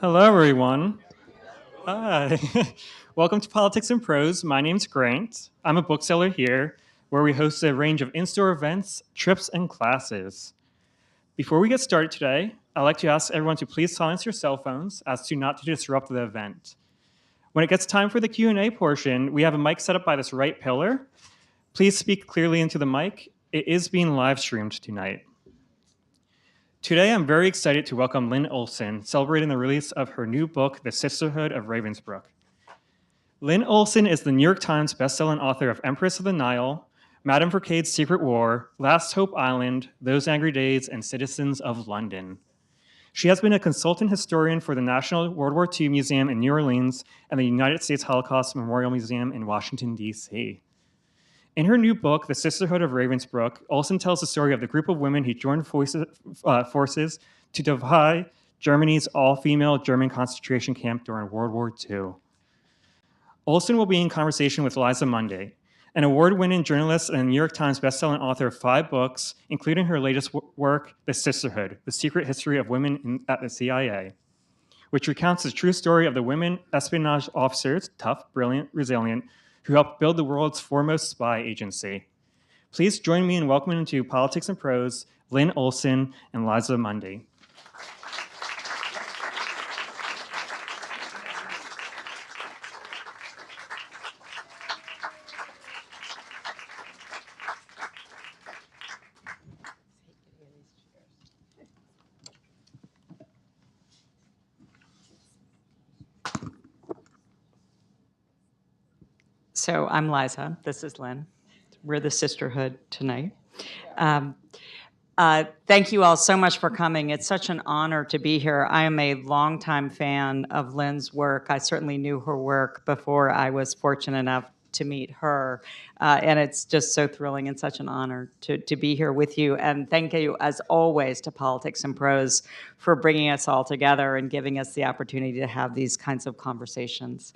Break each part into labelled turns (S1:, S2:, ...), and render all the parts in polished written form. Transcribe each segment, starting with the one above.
S1: Hello, everyone. Hi. Welcome to Politics and Prose. My name's Grant. I'm a bookseller here, where we host a range of in-store events, trips, and classes. Before we get started today, I'd like to ask everyone to please silence your cell phones as to not to disrupt the event. When it gets time for the Q&A portion, we have a mic set up by this right pillar. Please speak clearly into the mic. It is being live streamed tonight. Today, I'm very excited to welcome Lynne Olson, celebrating the release of her new book, The Sisterhood of Ravensbrück. Lynne Olson is the New York Times bestselling author of Empress of the Nile, Madame Fouquet's Secret War, Last Hope Island, Those Angry Days, and Citizens of London. She has been a consultant historian for the National World War II Museum in New Orleans and the United States Holocaust Memorial Museum in Washington, D.C. In her new book, The Sisterhood of Ravensbrück, Olson tells the story of the group of women who joined forces to defy Germany's all-female German concentration camp during World War II. Olson will be in conversation with Liza Munday, an award-winning journalist and New York Times bestselling author of 5 books, including her latest work, The Sisterhood, The Secret History of Women at the CIA, which recounts the true story of the women espionage officers, tough, brilliant, resilient, who helped build the world's foremost spy agency. Please join me in welcoming to Politics and Prose, Lynne Olson and Liza Munday.
S2: So I'm Liza. This is Lynne. We're the Sisterhood tonight. Thank you all so much for coming. It's such an honor to be here. I am a longtime fan of Lynne's work. I certainly knew her work before I was fortunate enough to meet her. And it's just so thrilling and such an honor to be here with you. And thank you, as always, to Politics and Prose for bringing us all together and giving us the opportunity to have these kinds of conversations.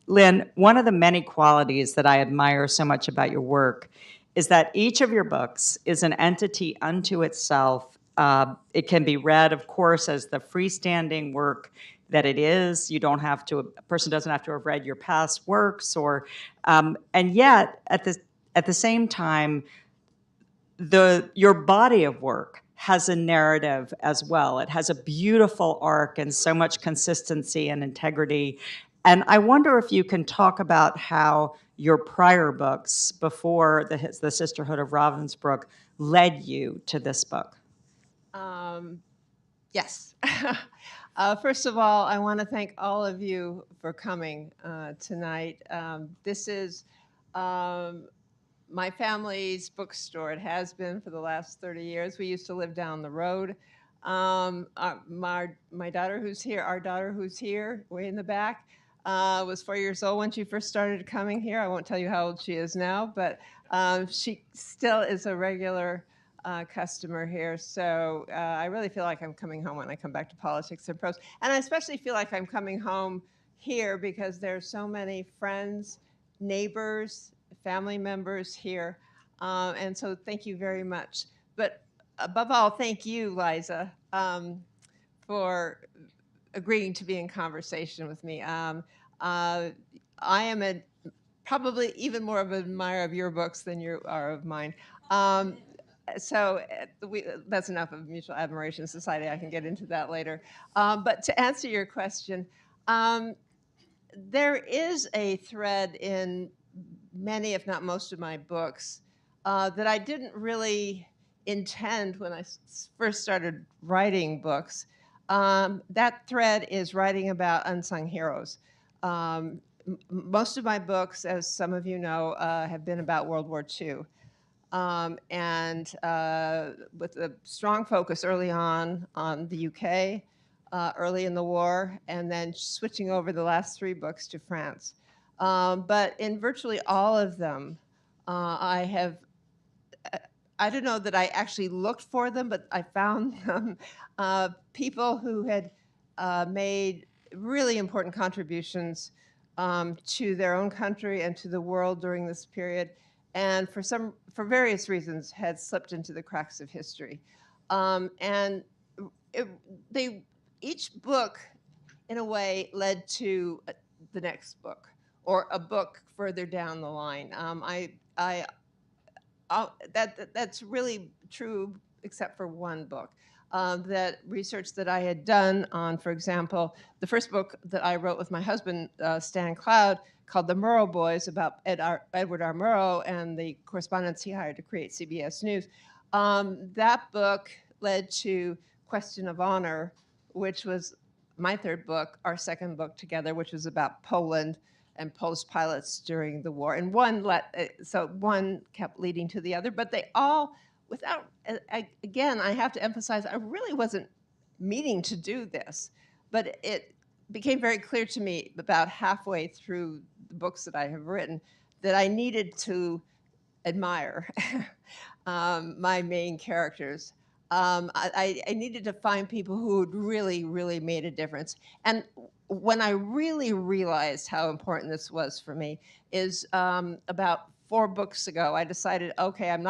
S2: Lynne, one of the many qualities that I admire so much about your work is that each of your books is an entity unto itself. It can be read, of course, as the freestanding work that it is. A person doesn't have to have read your past works, and yet at the same time, your body of work has a narrative as well. It has a beautiful arc and so much consistency and integrity. And I wonder if you can talk about how your prior books before the Sisterhood of Ravensbrück led you to this book.
S3: Yes. First of all, I want to thank all of you for coming tonight. This is my family's bookstore. It has been for the last 30 years. We used to live down the road. My daughter who's here, our daughter who's here, way in the back, was 4 years old when she first started coming here. I won't tell you how old she is now, but she still is a regular customer here. So I really feel like I'm coming home when I come back to Politics and Prose. And I especially feel like I'm coming home here because there's so many friends, neighbors, family members here. And so thank you very much. But above all, thank you, Liza, for agreeing to be in conversation with me. I am probably even more of an admirer of your books than you are of mine. So that's enough of Mutual Admiration Society. I can get into that later. But to answer your question, there is a thread in many, if not most of my books that I didn't really intend when I first started writing books. That thread is writing about unsung heroes. Most of my books, as some of you know, have been about World War II. And with a strong focus early on the UK, early in the war, and then switching over the last 3 books to France. But in virtually all of them, I don't know that I actually looked for them, but I found them. People who had made really important contributions to their own country and to the world during this period, and for various reasons had slipped into the cracks of history. And each book in a way, led to the next book or a book further down the line. That's really true, except for one book. That research that I had done on, for example, the first book that I wrote with my husband, Stan Cloud, called The Murrow Boys, about Edward R. Murrow and the correspondents he hired to create CBS News. That book led to Question of Honor, which was my third book, our second book together, which was about Poland and Polish pilots during the war. And one kept leading to the other, but they all, again, I have to emphasize, I really wasn't meaning to do this, but it became very clear to me about halfway through the books that I have written that I needed to admire my main characters. I needed to find people who had really, really made a difference. And when I really realized how important this was for me is about 4 books ago. I decided, okay, I'm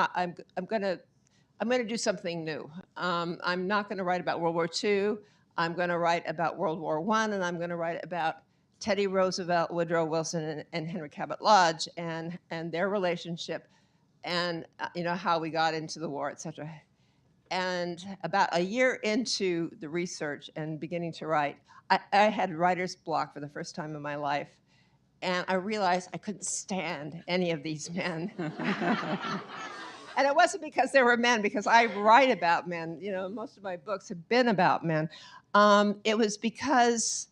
S3: going to do something new. I'm not going to write about World War II. I'm going to write about World War I, and I'm going to write about Teddy Roosevelt, Woodrow Wilson, and Henry Cabot Lodge, and their relationship, and how we got into the war, etc. And about a year into the research and beginning to write, I had writer's block for the first time in my life, and I realized I couldn't stand any of these men. And it wasn't because they were men, because I write about men. Most of my books have been about men. It was because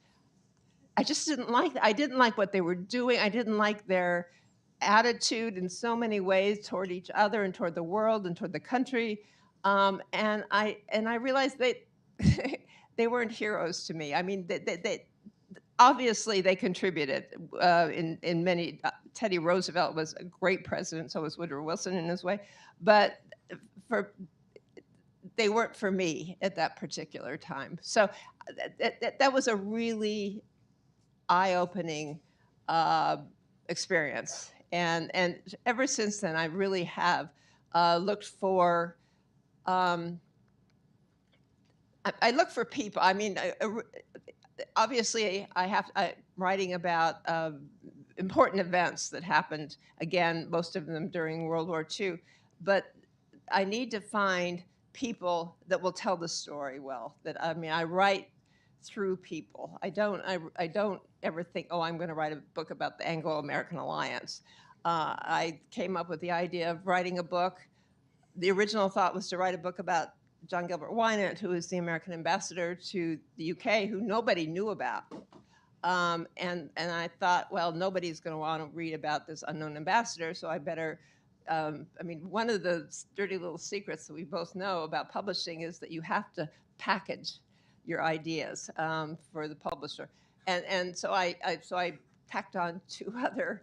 S3: I just didn't like that. I didn't like what they were doing. I didn't like their attitude in so many ways toward each other and toward the world and toward the country. And I realized they weren't heroes to me. I mean, they obviously they contributed in many. Teddy Roosevelt was a great president, so was Woodrow Wilson in his way, but they weren't for me at that particular time. So that was a really eye-opening experience, and ever since then, I really have looked for. I look for people. I mean, obviously, I'm writing about important events that happened, again, most of them during World War II, but I need to find people that will tell the story well. I write through people. I don't ever think, oh, I'm going to write a book about the Anglo-American Alliance. I came up with the idea of writing a book. The original thought was to write a book about John Gilbert Wynant, who is the American ambassador to the UK, who nobody knew about. And I thought, well, nobody's going to want to read about this unknown ambassador, so I better. One of the dirty little secrets that we both know about publishing is that you have to package your ideas for the publisher. And so I tacked on 2 other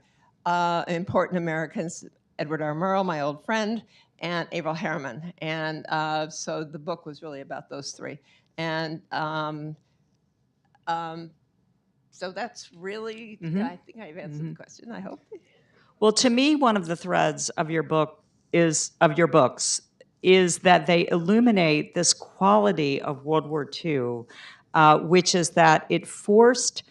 S3: important Americans, Edward R. Murrow, my old friend, and Averell Harriman. And so the book was really about those 3. And so that's really, I think I've answered the question, I hope.
S2: Well, to me, one of the threads of your books is that they illuminate this quality of World War II, which is that it forced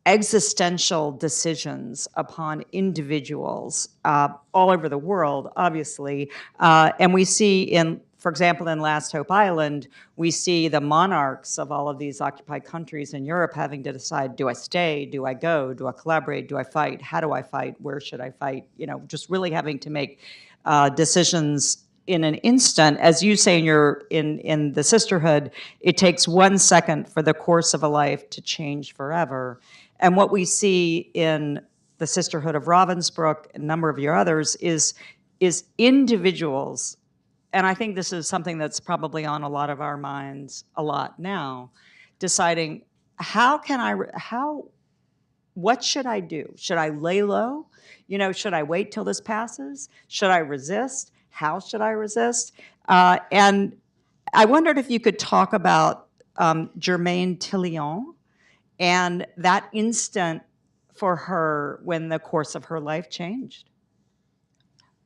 S2: existential decisions upon individuals all over the world, obviously. And we see for example, in Last Hope Island, we see the monarchs of all of these occupied countries in Europe having to decide, do I stay, do I go, do I collaborate, do I fight, how do I fight, where should I fight, just really having to make decisions in an instant. As you say in the Sisterhood, it takes 1 second for the course of a life to change forever. And what we see in the Sisterhood of Ravensbrück, a number of your others, is individuals, and I think this is something that's probably on a lot of our minds a lot now, deciding what should I do? Should I lay low? Should I wait till this passes? Should I resist? How should I resist? And I wondered if you could talk about Germaine Tillion and that instant for her when the course of her life changed.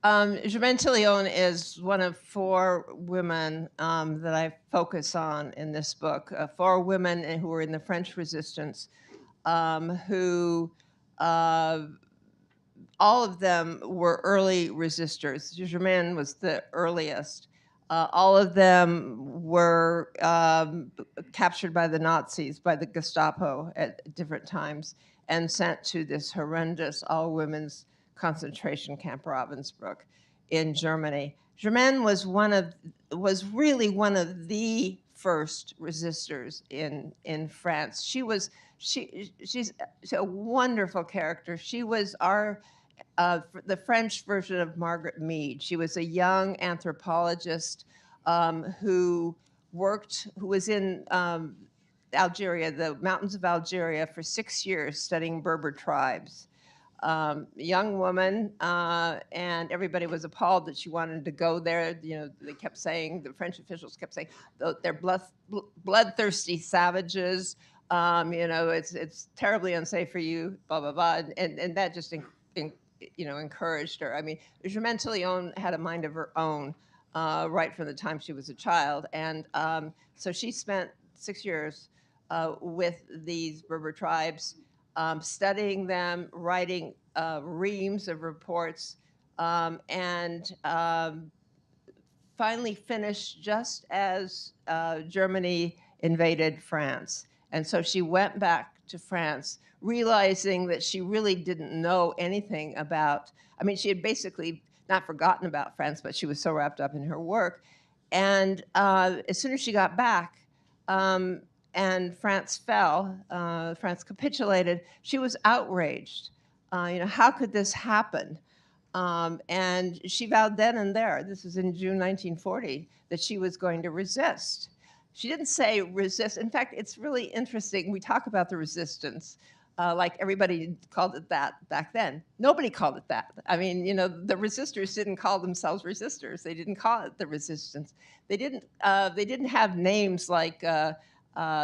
S3: Germaine Tillion is one of 4 women that I focus on in this book. 4 women who were in the French Resistance, who all of them were early resistors. Germaine was the earliest. All of them were captured by the Nazis, by the Gestapo at different times, and sent to this horrendous all-women's concentration camp, Ravensbrück, in Germany. Germaine was really one of the first resistors in France. She's a wonderful character. She was the French version of Margaret Mead. She was a young anthropologist who was in Algeria, the mountains of Algeria, for 6 years studying Berber tribes. Young woman, and everybody was appalled that she wanted to go there. They kept saying, the French officials kept saying, they're bloodthirsty savages. It's terribly unsafe for you, blah, blah, blah. And that just encouraged her. I mean, Germaine Tillion had a mind of her own right from the time she was a child. And so she spent 6 years with these Berber tribes, studying them, writing reams of reports, and finally finished just as Germany invaded France. And so she went back to France, realizing that she really didn't know anything about, she had basically not forgotten about France, but she was so wrapped up in her work. And as soon as she got back, and France fell, France capitulated, she was outraged. How could this happen? And she vowed then and there, this was in June 1940, that she was going to resist. She didn't say resist. In fact, it's really interesting. We talk about the resistance like everybody called it that back then. Nobody called it that. The resistors didn't call themselves resistors. They didn't call it the resistance. They didn't have names like the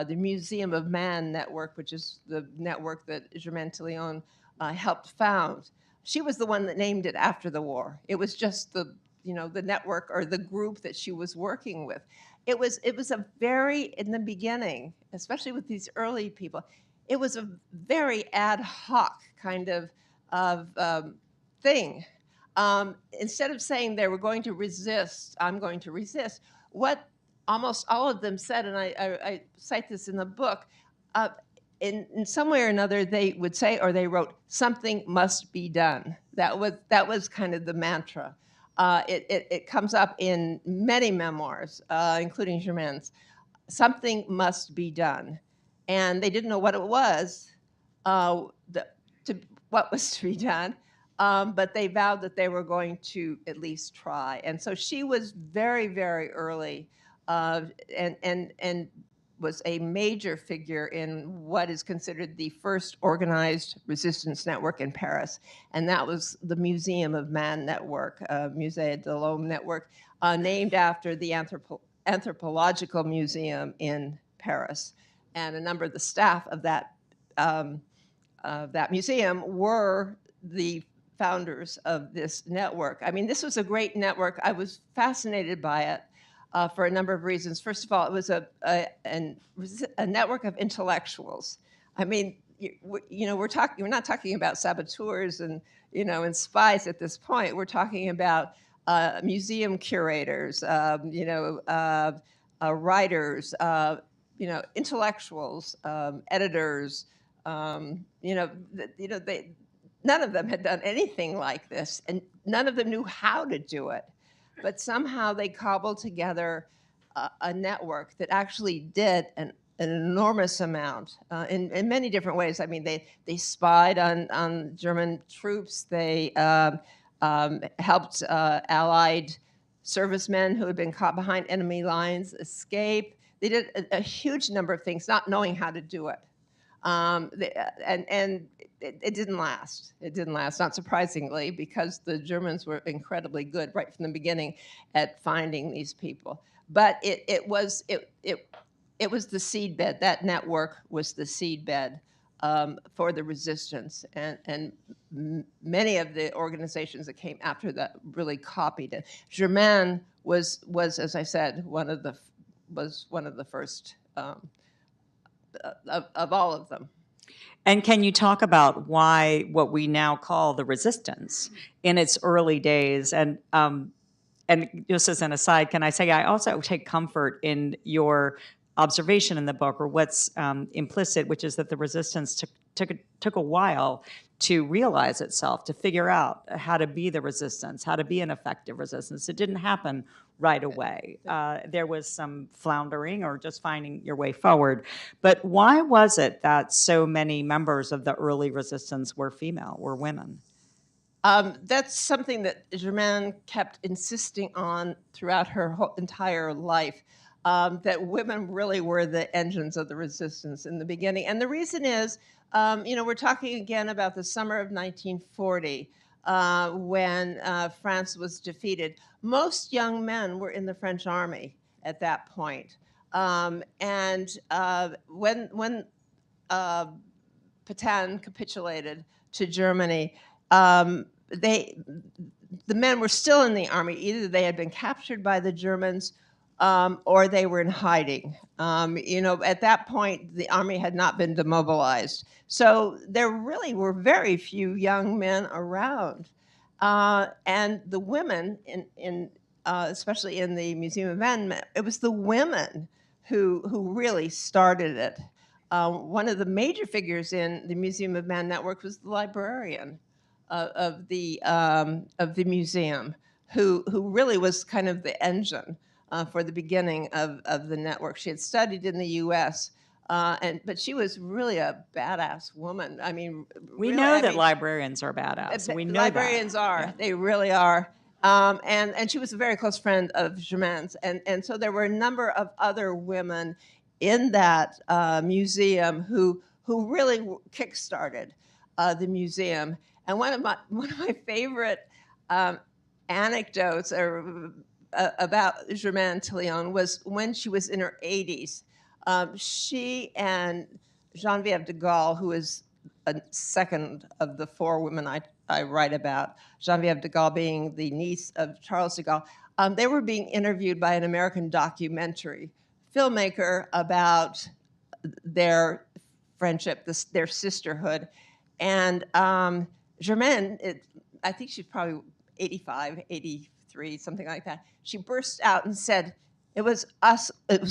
S3: Museum of Man Network, which is the network that Germaine Tillion helped found. She was the one that named it after the war. It was just the network or the group that she was working with. It was a very, in the beginning, especially with these early people, it was a very ad hoc kind of thing. Instead of saying they were going to resist, I'm going to resist, what almost all of them said, and I cite this in the book, in some way or another they would say, or they wrote, something must be done. That was kind of the mantra. It comes up in many memoirs, including Germaine's. Something must be done. And they didn't know what it was, what was to be done, but they vowed that they were going to at least try. And so she was very, very early and was a major figure in what is considered the first organized resistance network in Paris. And that was the Museum of Man Network, Musée de l'Homme Network, named after the Anthropological Museum in Paris. And a number of the staff of that museum were the founders of this network. This was a great network. I was fascinated by it. For a number of reasons. First of all, it was a network of intellectuals. We're not talking about saboteurs and spies at this point. We're talking about museum curators, writers, intellectuals, editors. None of them had done anything like this, and none of them knew how to do it. But somehow they cobbled together a network that actually did an enormous amount in many different ways. They spied on German troops. They helped Allied servicemen who had been caught behind enemy lines escape. They did a huge number of things, not knowing how to do it. It didn't last. It didn't last, not surprisingly, because the Germans were incredibly good right from the beginning at finding these people. But it was the seedbed. That network was the seedbed for the resistance, and many of the organizations that came after that really copied it. Germaine was, as I said, one of the first of all of them.
S2: And can you talk about why what we now call the resistance in its early days? And just as an aside, can I say I also take comfort in your observation in the book, or what's implicit, which is that the resistance took a while to realize itself, to figure out how to be the resistance, how to be an effective resistance. It didn't happen right away. There was some floundering or just finding your way forward. But why was it that so many members of the early resistance were female, were women?
S3: That's something that Germaine kept insisting on throughout her whole entire life, that women really were the engines of the resistance in the beginning. And the reason is, we're talking again about the summer of 1940, when France was defeated. Most young men were in the French army at that point. When Pétain capitulated to Germany, the men were still in the army. Either they had been captured by the Germans, or they were in hiding. At that point, the army had not been demobilized. So there really were very few young men around. And the women, especially in the Museum of Men, it was the women who really started it. One of the major figures in the Museum of Men network was the librarian of the museum, who really was kind of the engine for the beginning of the network. She had studied in the U.S., but she was really a badass woman. I mean,
S2: we know that librarians are badass. We know
S3: librarians are. Yeah. They really are. And she was a very close friend of Germaine's, and so there were a number of other women in that museum who really kickstarted the museum. And one of my favorite anecdotes about Germaine Tillion was when she was in her 80s. She and Geneviève de Gaulle, who is a second of the four women I write about, Geneviève de Gaulle being the niece of Charles de Gaulle, they were being interviewed by an American documentary filmmaker about their friendship, their sisterhood. And Germaine, I think she's probably 85, 83, something like that. She burst out and said, it was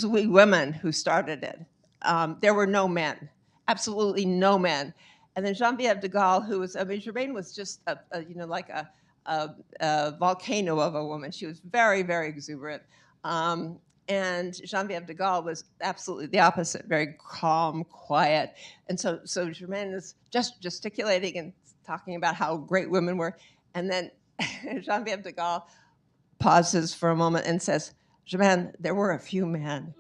S3: we women who started it. There were no men, absolutely no men. And then Geneviève de Gaulle, Germaine was just like a volcano of a woman. She was very, very exuberant. And Geneviève de Gaulle was absolutely the opposite, very calm, quiet. And so Germaine is just gesticulating and talking about how great women were. And then Geneviève de Gaulle pauses for a moment and says, Germaine, there were a few men.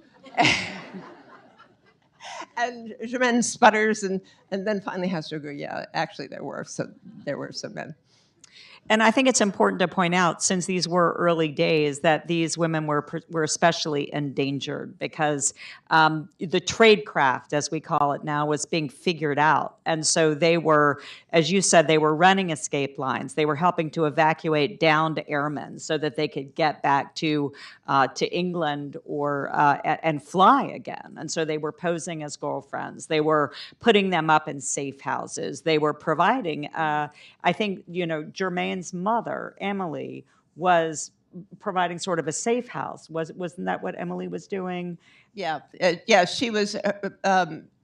S3: And Germaine sputters and then finally has to agree, yeah, actually there were some men.
S2: And I think it's important to point out, since these were early days, that these women were especially endangered because the tradecraft, as we call it now, was being figured out. And so they were, as you said, they were running escape lines. They were helping to evacuate downed airmen so that they could get back to England or and fly again. And so they were posing as girlfriends. They were putting them up in safe houses. They were providing, I think, Germaine's mother, Emily, was providing sort of a safe house. Wasn't that what Emily was doing?
S3: Yeah, she was.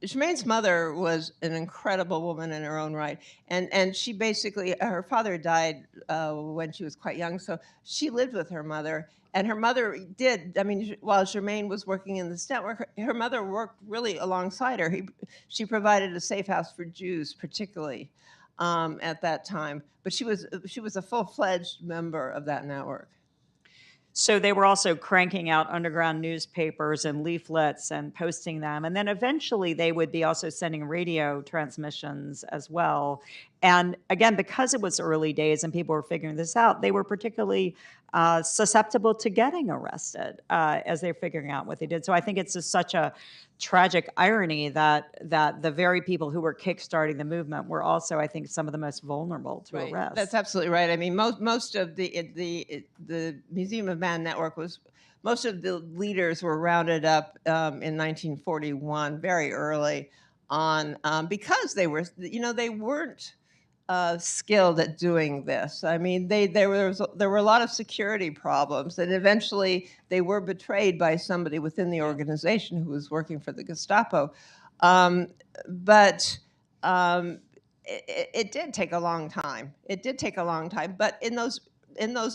S3: Germaine's mother was an incredible woman in her own right, and she basically, her father died when she was quite young, so she lived with her mother. And her mother did, while Germaine was working in this network, her mother worked really alongside her. She provided a safe house for Jews, particularly at that time. But she was a full-fledged member of that network.
S2: So they were also cranking out underground newspapers and leaflets and posting them. And then eventually they would be also sending radio transmissions as well. And again, because it was early days and people were figuring this out, they were particularly susceptible to getting arrested as they're figuring out what they did. So I think it's just such a tragic irony that the very people who were kickstarting the movement were also, I think, some of the most vulnerable to
S3: Right.
S2: arrest.
S3: That's absolutely right. I mean, most of the Museum of Man network was, most of the leaders were rounded up in 1941, very early on, because they were, they weren't skilled at doing this. I mean, there were a lot of security problems, and eventually they were betrayed by somebody within the organization who was working for the Gestapo. But it did take a long time. It did take a long time. But in those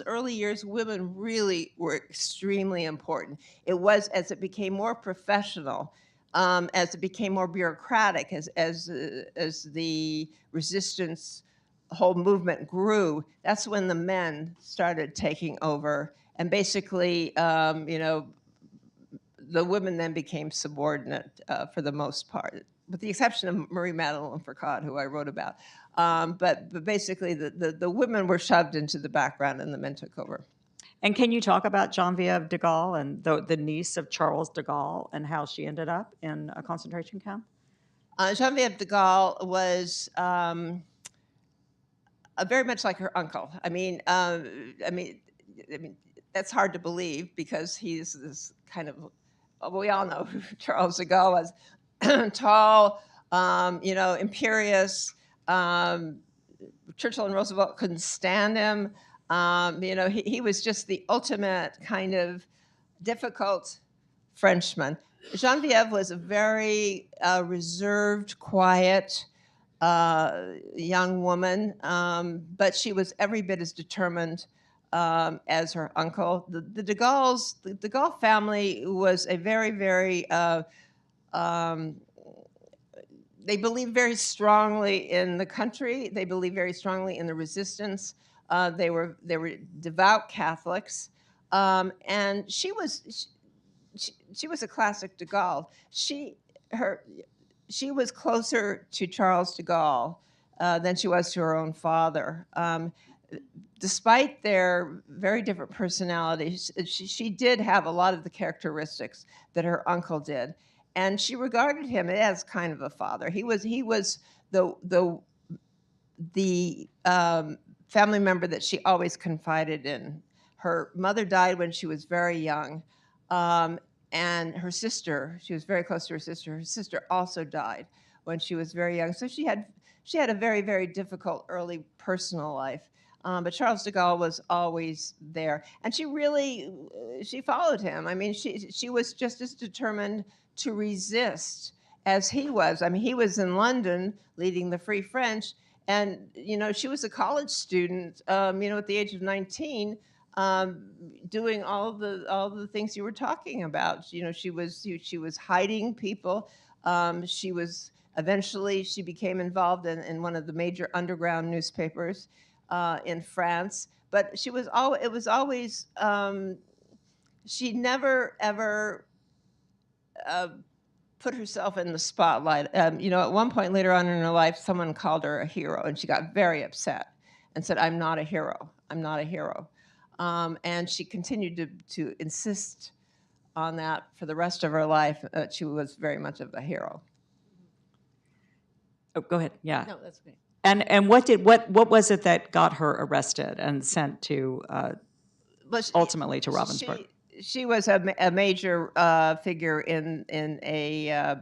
S3: early years, women really were extremely important. It was as it became more professional, as it became more bureaucratic, as the resistance whole movement grew. That's when the men started taking over, and basically, the women then became subordinate for the most part, with the exception of Marie Madeleine Foucault, who I wrote about. But basically, the women were shoved into the background, and the men took over.
S2: And can you talk about Geneviève de Gaulle and the niece of Charles de Gaulle and how she ended up in a concentration camp?
S3: Geneviève de Gaulle was very much like her uncle. I mean, that's hard to believe because he's this kind of, we all know who Charles de Gaulle was. Tall, imperious. Churchill and Roosevelt couldn't stand him. He was just the ultimate kind of difficult Frenchman. Geneviève was a very reserved, quiet young woman, but she was every bit as determined as her uncle. The de Gaulle family was a very, very they believed very strongly in the country. They believed very strongly in the resistance. They were devout Catholics, and she was a classic de Gaulle. She was closer to Charles de Gaulle than she was to her own father. Despite their very different personalities, she did have a lot of the characteristics that her uncle did. And she regarded him as kind of a father. He was the family member that she always confided in. Her mother died when she was very young, and her sister, she was very close to her sister. Her sister also died when she was very young. So she had a very, very difficult early personal life. But Charles de Gaulle was always there, and she followed him. I mean, she was just as determined to resist as he was. I mean, he was in London leading the Free French, and she was a college student. At the age of 19, doing all the things you were talking about. She was hiding people. Eventually she became involved in one of the major underground newspapers in France. But it was always she never ever put herself in the spotlight. At one point later on in her life, someone called her a hero, and she got very upset and said, "I'm not a hero. I'm not a hero." And she continued to insist on that for the rest of her life. She was very much of a hero.
S2: Oh, go ahead. Yeah.
S3: No, that's great.
S2: And what was it that got her arrested and sent to ultimately to Ravensbrück?
S3: She was a major figure in a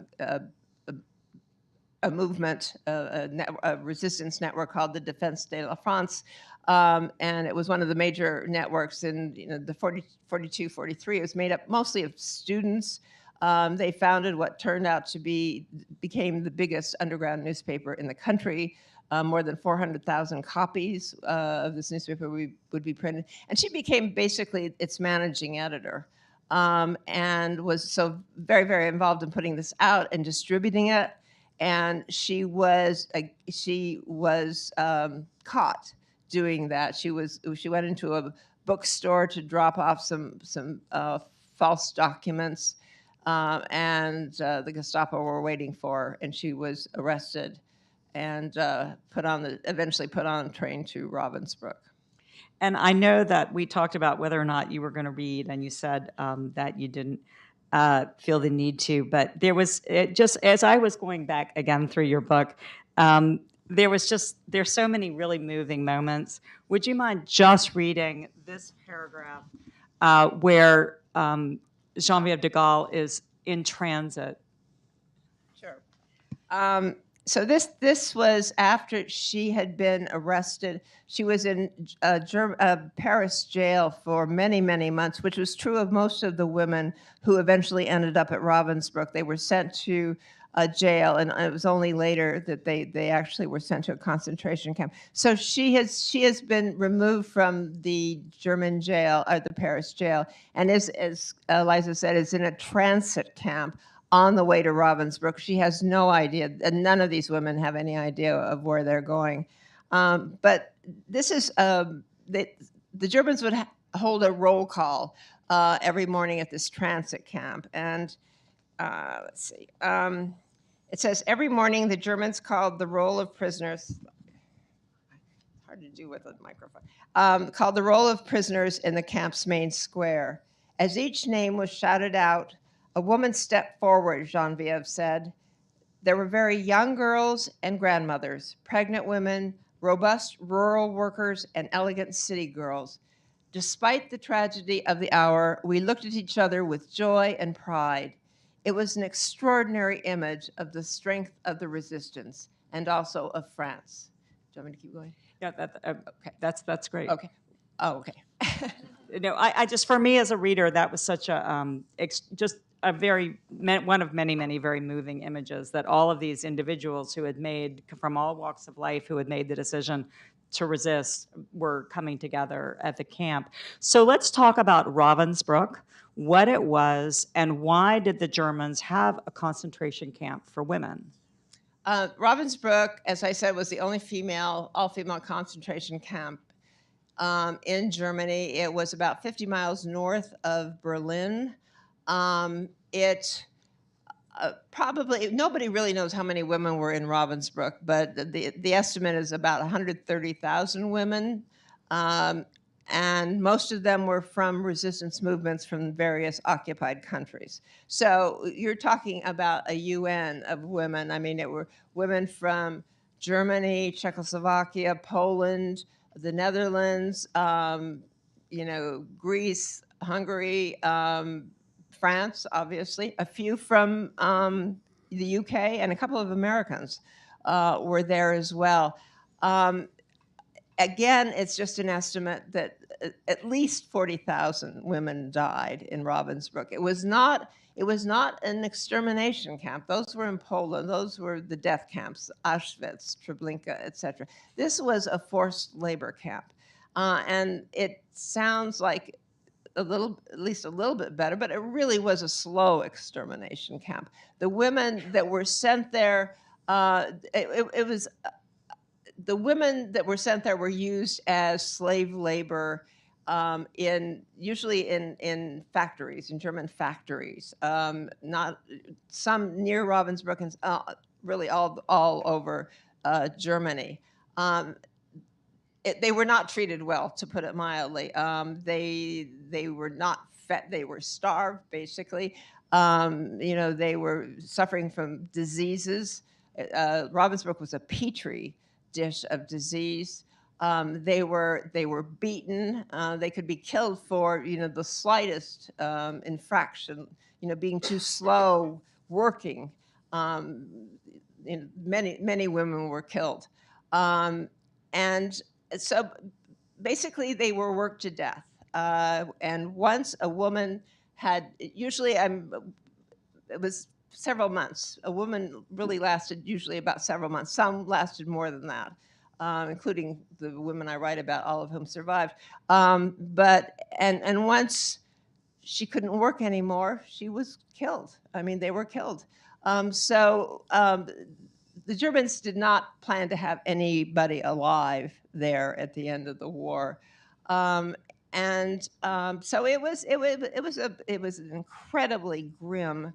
S3: movement, a resistance network called the Défense de la France, and it was one of the major networks in the 42, 43. It was made up mostly of students. They founded what turned out to became the biggest underground newspaper in the country. More than 400,000 copies of this newspaper would be printed. And she became basically its managing editor, and was so very, very involved in putting this out and distributing it. And she was caught doing that. She went into a bookstore to drop off some false documents, and the Gestapo were waiting for her, and she was arrested and eventually put on a train to Ravensbrück.
S2: And I know that we talked about whether or not you were going to read, and you said that you didn't feel the need to. But there was just as I was going back again through your book, there's so many really moving moments. Would you mind just reading this paragraph where Geneviève de Gaulle is in transit?
S3: Sure. So this was after she had been arrested. She was in a Paris jail for many, many months, which was true of most of the women who eventually ended up at Ravensbrück. They were sent to a jail, and it was only later that they actually were sent to a concentration camp. So she has been removed from the German jail, or the Paris jail, and as Liza said, is in a transit camp on the way to Ravensbrück. She has no idea, and none of these women have any idea of where they're going. But this is, the Germans would hold a roll call every morning at this transit camp. And let's see, it says, every morning the Germans called the roll of prisoners, hard to do with a microphone, called the roll of prisoners in the camp's main square. As each name was shouted out, a woman stepped forward, Geneviève said. There were very young girls and grandmothers, pregnant women, robust rural workers, and elegant city girls. Despite the tragedy of the hour, we looked at each other with joy and pride. It was an extraordinary image of the strength of the resistance and also of France. Do you want me to keep going?
S2: Yeah, okay. That's great.
S3: Okay. Oh, okay.
S2: No, I just, for me as a reader, that was such a just a one of many, many very moving images, that all of these individuals who had made, from all walks of life, who had made the decision to resist, were coming together at the camp. So let's talk about Ravensbrück, what it was, and why did the Germans have a concentration camp for women?
S3: Ravensbrück, as I said, was the only all-female concentration camp in Germany. It was about 50 miles north of Berlin. Probably, nobody really knows how many women were in Ravensbrück, but the estimate is about 130,000 women. And most of them were from resistance movements from various occupied countries. So you're talking about a UN of women. I mean, it were women from Germany, Czechoslovakia, Poland, the Netherlands, Greece, Hungary, France, obviously, a few from the UK, and a couple of Americans were there as well. Again, it's just an estimate that at least 40,000 women died in Ravensbrück. It was not an extermination camp. Those were in Poland. Those were the death camps, Auschwitz, Treblinka, etc. This was a forced labor camp. And it sounds like at least a little bit better, but it really was a slow extermination camp. The women that were sent there, the women that were sent there were used as slave labor usually in factories, in German factories, not some near Ravensbrück, and really all over Germany. They were not treated well, to put it mildly. They were not fed; they were starved, basically. They were suffering from diseases. Ravensbrück was a petri dish of disease. They were beaten. They could be killed for the slightest infraction. Being too slow working. Many women were killed, and so basically they were worked to death. And once a woman had, usually it was several months. A woman really lasted usually about several months. Some lasted more than that, including the women I write about, all of whom survived. But once she couldn't work anymore, she was killed. I mean, they were killed. The Germans did not plan to have anybody alive there at the end of the war. So it was an incredibly grim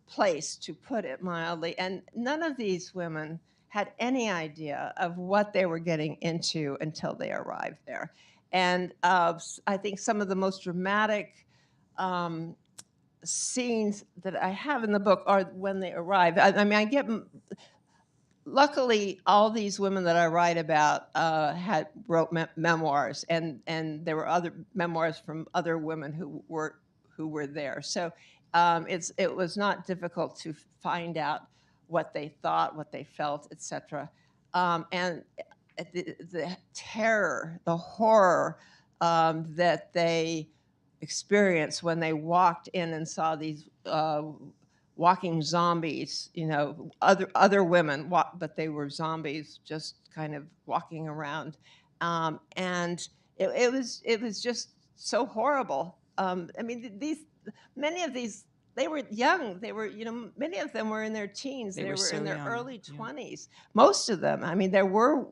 S3: place, to put it mildly. And none of these women had any idea of what they were getting into until they arrived there. And I think some of the most dramatic scenes that I have in the book are when they arrive. I mean, I get. Luckily, all these women that I write about wrote memoirs, and there were other memoirs from other women who were there. So it was not difficult to find out what they thought, what they felt, etc. And the terror, the horror that they experienced when they walked in and saw these walking zombies, other women, but they were zombies just kind of walking around. And it was just so horrible. I mean, many of these, they were young. They were, many of them were in their teens. They were
S2: so
S3: in their
S2: young,
S3: early
S2: yeah.
S3: 20s. Most of them. I mean, there were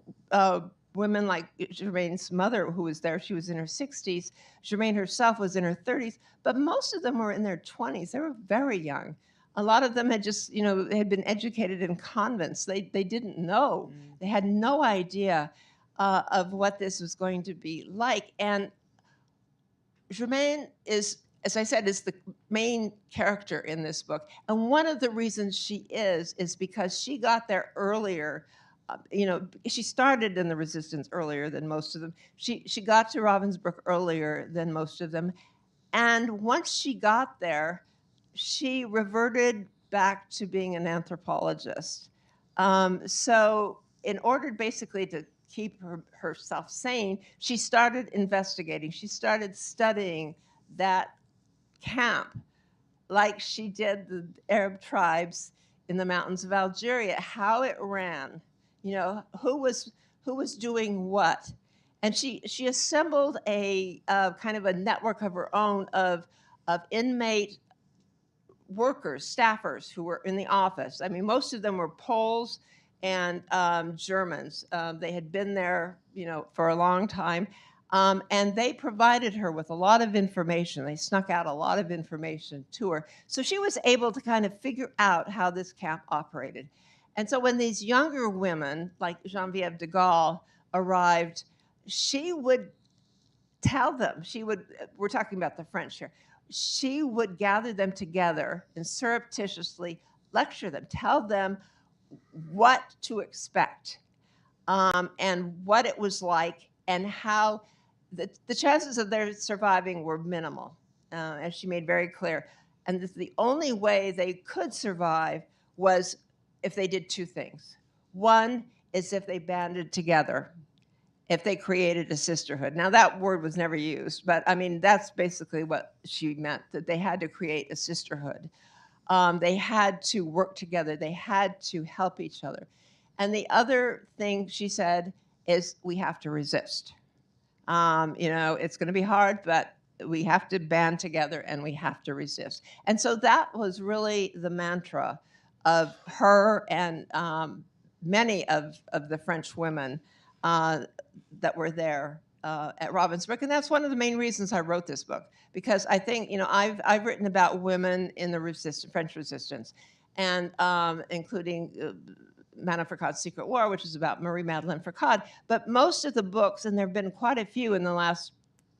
S3: women like Germaine's mother who was there. She was in her 60s. Germaine herself was in her 30s. But most of them were in their 20s. They were very young. A lot of them had just, had been educated in convents. They didn't know. They had no idea of what this was going to be like. And Germaine is, as I said, is the main character in this book. And one of the reasons she is because she got there earlier. She started in the resistance earlier than most of them. She got to Ravensbrück earlier than most of them. And once she got there, she reverted back to being an anthropologist. So in order basically to keep herself sane, she started investigating. She started studying that camp like she did the Arab tribes in the mountains of Algeria, how it ran, who was doing what. And she assembled a kind of a network of her own of inmate workers, staffers who were in the office. I mean, most of them were Poles and Germans. They had been there, for a long time. And they provided her with a lot of information. They snuck out a lot of information to her. So she was able to kind of figure out how this camp operated. And so when these younger women, like Geneviève de Gaulle, arrived, she would tell them, we're talking about the French here, she would gather them together and surreptitiously lecture them, tell them what to expect and what it was like, and how the chances of their surviving were minimal, as she made very clear. And the only way they could survive was if they did two things. One is if they banded together, if they created a sisterhood. Now, that word was never used, but I mean, that's basically what she meant, that they had to create a sisterhood. They had to work together. They had to help each other. And the other thing she said is we have to resist. It's going to be hard, but we have to band together and we have to resist. And so that was really the mantra of her and many of the French women that were there at Ravensbrück. And that's one of the main reasons I wrote this book, because I think, I've written about women in the French resistance, and including Madame Foucault's Secret War, which is about Marie-Madeleine Foucault. But most of the books, and there have been quite a few in the last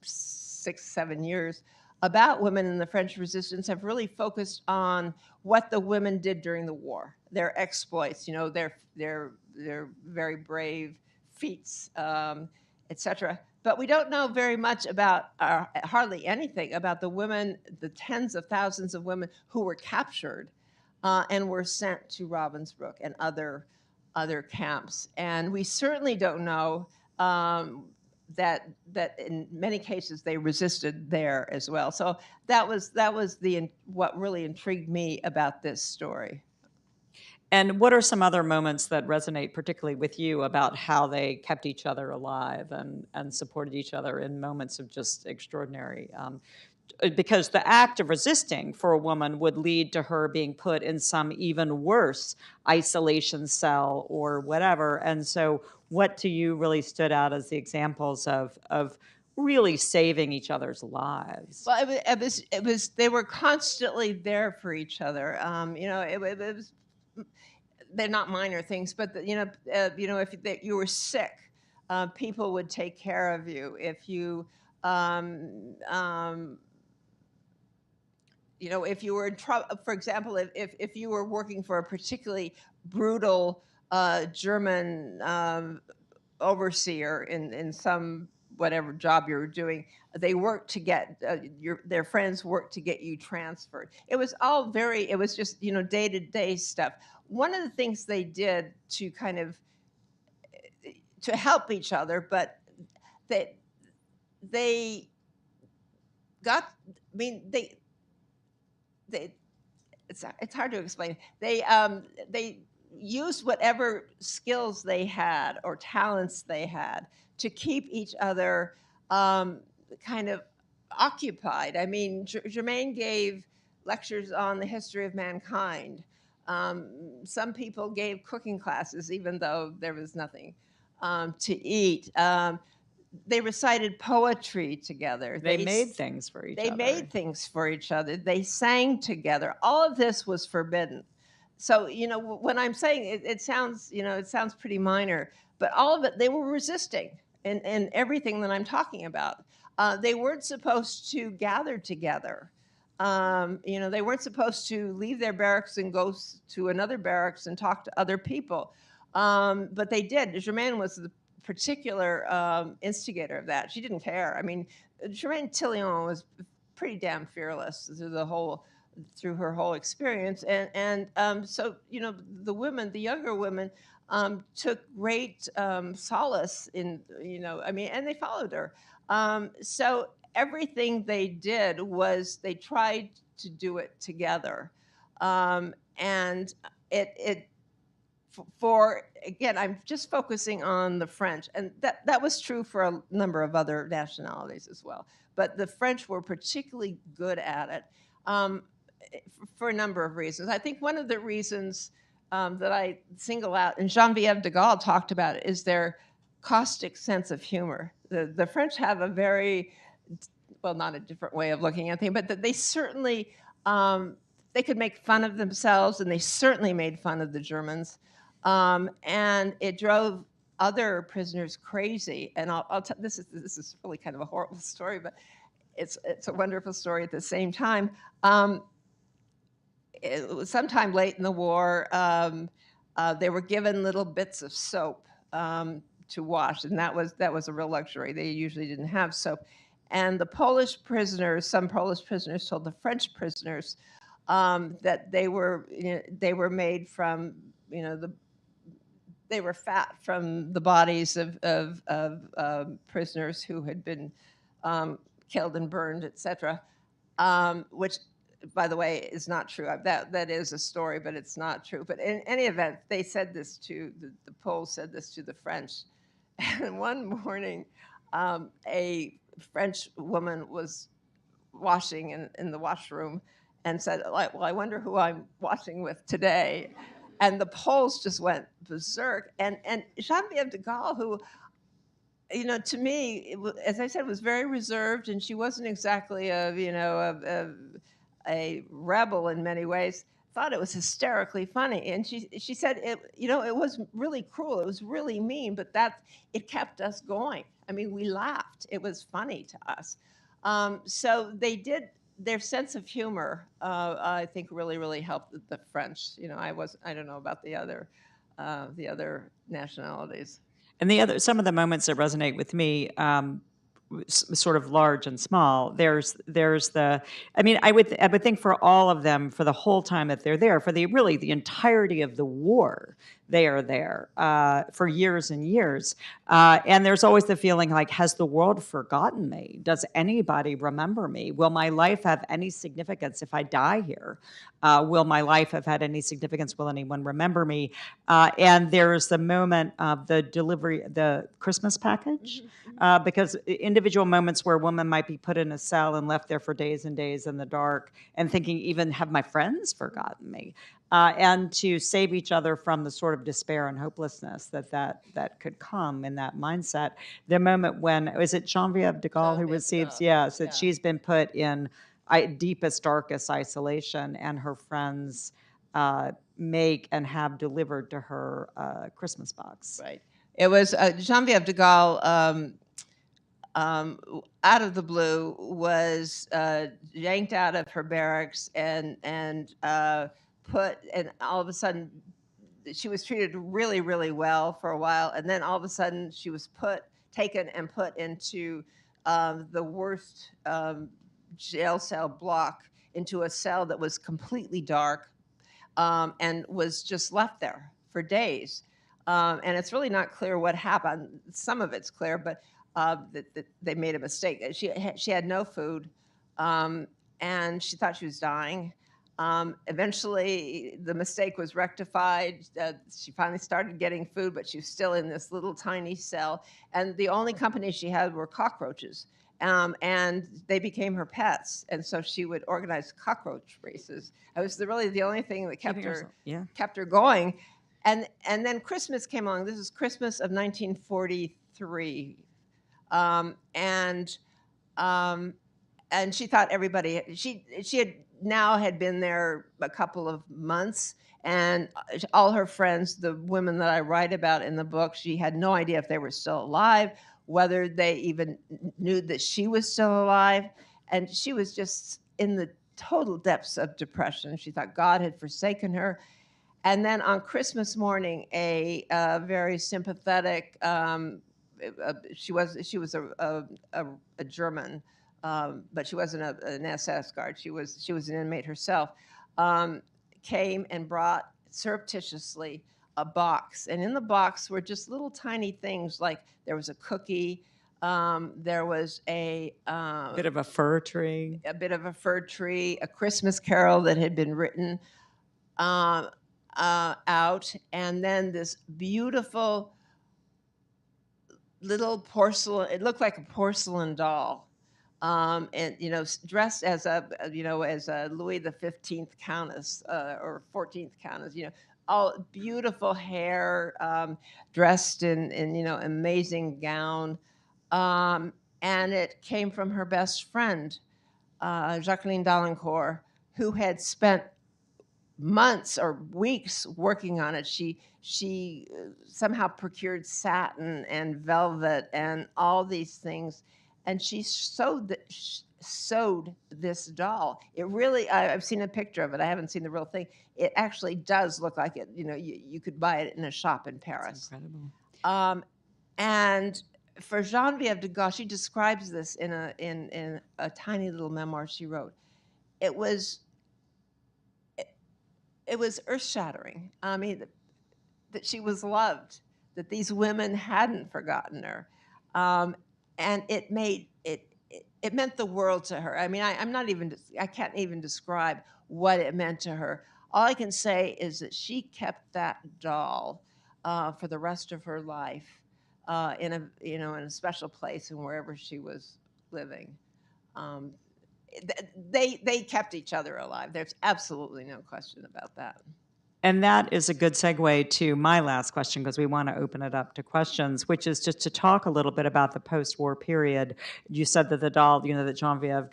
S3: 6-7 years, about women in the French resistance have really focused on what the women did during the war, their exploits, their very brave feats, etc. But we don't know very much about, hardly anything about the women, the tens of thousands of women who were captured and were sent to Ravensbrück and other camps. And we certainly don't know that in many cases they resisted there as well. So that was what really intrigued me about this story.
S2: And what are some other moments that resonate particularly with you about how they kept each other alive and supported each other in moments of just extraordinary? Because the act of resisting for a woman would lead to her being put in some even worse isolation cell or whatever. And so what to you really stood out as the examples of really saving each other's lives?
S3: Well, it was they were constantly there for each other. It was, they're not minor things, but if you were sick, people would take care of you. If you, if you were in trouble, for example, if you were working for a particularly brutal German overseer in some whatever job you were doing, they worked to get their friends worked to get you transferred. It was all it was just day-to-day stuff. One of the things they did to kind of to help each other, but they got, I mean, it's hard to explain. They used whatever skills they had or talents they had to keep each other kind of occupied. I mean, Germaine gave lectures on the history of mankind. Some people gave cooking classes, even though there was nothing to eat. They recited poetry together.
S2: They made things for each other.
S3: They made things for each other. They sang together. All of this was forbidden. So, when I'm saying it sounds, it sounds pretty minor, but all of it, they were resisting in everything that I'm talking about. They weren't supposed to gather together. They weren't supposed to leave their barracks and go to another barracks and talk to other people. But they did. Germaine was the particular instigator of that. She didn't care. I mean, Germaine Tillion was pretty damn fearless through her whole experience. And so, the younger women, took great solace in, and they followed her. So everything they did was they tried to do it together. And again, I'm just focusing on the French, and that was true for a number of other nationalities as well. But the French were particularly good at it for a number of reasons. I think one of the reasons that I single out, and Geneviève de Gaulle talked about it, is their caustic sense of humor. The French have a very, well, not a different way of looking at things, but they certainly, they could make fun of themselves, and they certainly made fun of the Germans. And it drove other prisoners crazy. And I'll tell, this is really kind of a horrible story, but it's a wonderful story at the same time. It was sometime late in the war. They were given little bits of soap to wash, and that was a real luxury. They usually didn't have soap. And the Polish prisoners, some Polish prisoners, told the French prisoners that they were made from, they were fat from the bodies of prisoners who had been killed and burned, etc. Which, by the way, is not true. That is a story, but it's not true. But in any event, they said this to the Poles said this to the French. And one morning, a French woman was washing in the washroom and said, "Well, I wonder who I'm washing with today." And the Poles just went berserk. And Geneviève de Gaulle, who, to me, as I said, was very reserved, and she wasn't exactly a rebel in many ways, thought it was hysterically funny. And she said, it was really cruel. It was really mean, but it kept us going. I mean, we laughed. It was funny to us. So they did. Their sense of humor, I think, really, really helped the French. I don't know about the other nationalities.
S2: And some of the moments that resonate with me, sort of large and small. There's the. I mean, I would think for all of them, for the whole time that they're there, for the entirety of the war, they are there for years and years. And there's always the feeling like, has the world forgotten me? Does anybody remember me? Will my life have any significance if I die here? Will my life have had any significance? Will anyone remember me? And there's the moment of the delivery, the Christmas package, because individual moments where a woman might be put in a cell and left there for days and days in the dark and thinking, even have my friends forgotten me? And to save each other from the sort of despair and hopelessness that could come in that mindset. The moment when, is it Geneviève de Gaulle who receives, yes, that she's been put in deepest, darkest isolation, and her friends make and have delivered to her Christmas box.
S3: Right. It was Geneviève de Gaulle, out of the blue, was yanked out of her barracks and put, and all of a sudden she was treated really, really well for a while, and then all of a sudden she was taken and put into the worst jail cell block, into a cell that was completely dark, and was just left there for days. And it's really not clear what happened. Some of it's clear, but that they made a mistake. She had no food, and she thought she was dying. Eventually, the mistake was rectified. She finally started getting food, but she was still in this little tiny cell. And the only company she had were cockroaches. And they became her pets. And so she would organize cockroach races. It was really the only thing that kept her going. And then Christmas came along. This is Christmas of 1943. And she thought everybody, she had been there a couple of months, and all her friends, the women that I write about in the book, she had no idea if they were still alive, whether they even knew that she was still alive. And she was just in the total depths of depression. She thought God had forsaken her. And then on Christmas morning, a very sympathetic, she was a German, but she wasn't an SS guard. She was an inmate herself. Came and brought surreptitiously a box, and in the box were just little tiny things, like there was a cookie, there was a
S2: bit of a fir tree,
S3: a Christmas carol that had been written out, and then this beautiful little porcelain. It looked like a porcelain doll, and dressed as a Louis XV countess or 14th countess. All beautiful hair, dressed in amazing gown, and it came from her best friend, Jacqueline Dalencourt, who had spent months or weeks working on it. She somehow procured satin and velvet and all these things, and she sewed this doll. It really, I've seen a picture of it. I haven't seen the real thing. It actually does look like it. You could buy it in a shop in Paris.
S2: That's incredible.
S3: And for Geneviève de Gaulle, she describes this in a tiny little memoir she wrote. It was earth-shattering. I mean, that she was loved, that these women hadn't forgotten her, and it meant the world to her. I mean, I can't even describe what it meant to her. All I can say is that she kept that doll for the rest of her life in a special place and wherever she was living. They kept each other alive. There's absolutely no question about that.
S2: And that is a good segue to my last question, because we want to open it up to questions, which is just to talk a little bit about the post-war period. You said that the doll, that Geneviève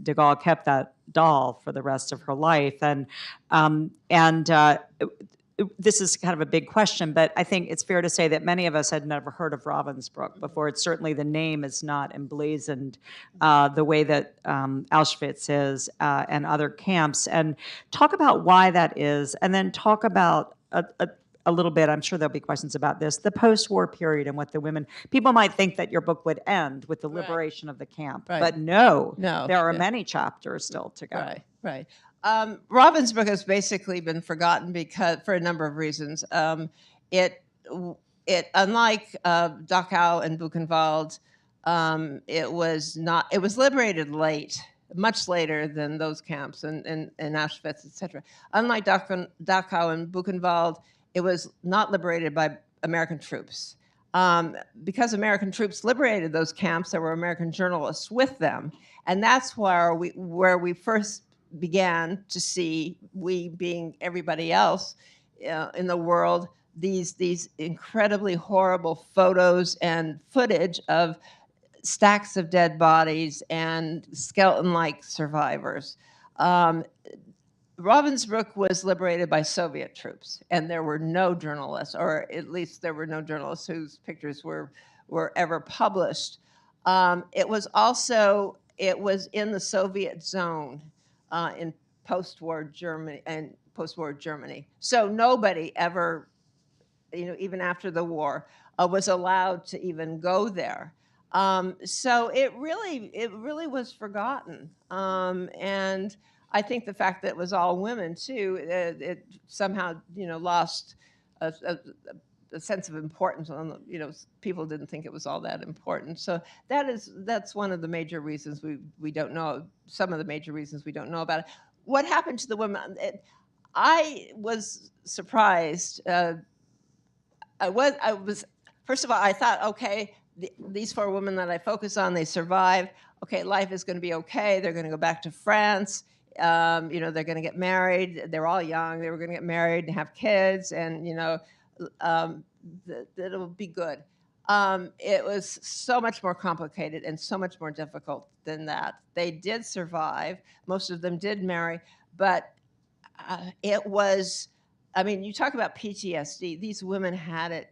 S2: de Gaulle kept that doll for the rest of her life. And this is kind of a big question, but I think it's fair to say that many of us had never heard of Ravensbrück before. It's certainly, the name is not emblazoned the way that Auschwitz is and other camps. And talk about why that is, and then talk about a little bit, I'm sure there'll be questions about this, the post-war period and what the women, people might think that your book would end with the liberation of the camp, but no, there are many chapters still to go.
S3: Right. Ravensbrück has basically been forgotten for a number of reasons. It unlike Dachau and Buchenwald, it was liberated late, much later than those camps and Auschwitz, etc. Unlike Dachau and Buchenwald, it was not liberated by American troops. Because American troops liberated those camps, there were American journalists with them, and that's where we first began to see, we being everybody else in the world, these incredibly horrible photos and footage of stacks of dead bodies and skeleton-like survivors. Ravensbrück was liberated by Soviet troops, and there were no journalists, or at least there were no journalists whose pictures were ever published. It was in the Soviet zone in post-war Germany, So nobody ever, even after the war, was allowed to even go there. So it really was forgotten, and I think the fact that it was all women too, it somehow lost a sense of importance. People didn't think it was all that important. So that's one of the major reasons we don't know. Some of the major reasons we don't know about it. What happened to the women? I was surprised. I was first of all, I thought, okay, these 4 women that I focus on, they survived. Okay, life is going to be okay. They're going to go back to France. They're going to get married. They're all young. They were going to get married and have kids, and it'll be good. It was so much more complicated and so much more difficult than that. They did survive. Most of them did marry, but it was. I mean, you talk about PTSD. These women had it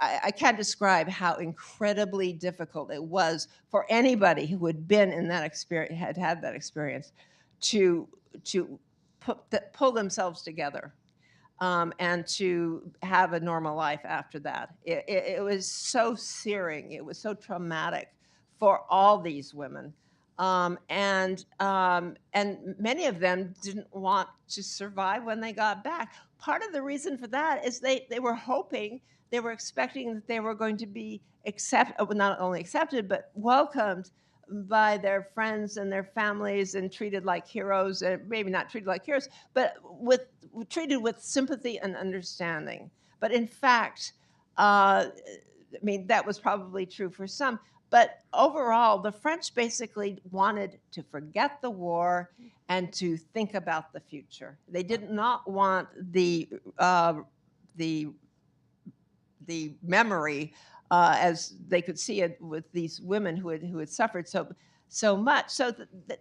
S3: I can't describe how incredibly difficult it was for anybody who had been in that experience, had that experience, to pull themselves together and to have a normal life after that. It was so searing. It was so traumatic for all these women. And many of them didn't want to survive when they got back. Part of the reason for that is they were hoping, they were expecting that they were going to be not only accepted, but welcomed by their friends and their families and treated like heroes, and maybe not treated like heroes, but treated with sympathy and understanding. But in fact, I mean, that was probably true for some. But overall, the French basically wanted to forget the war and to think about the future. They did not want the memory as they could see it with these women who had suffered so much. So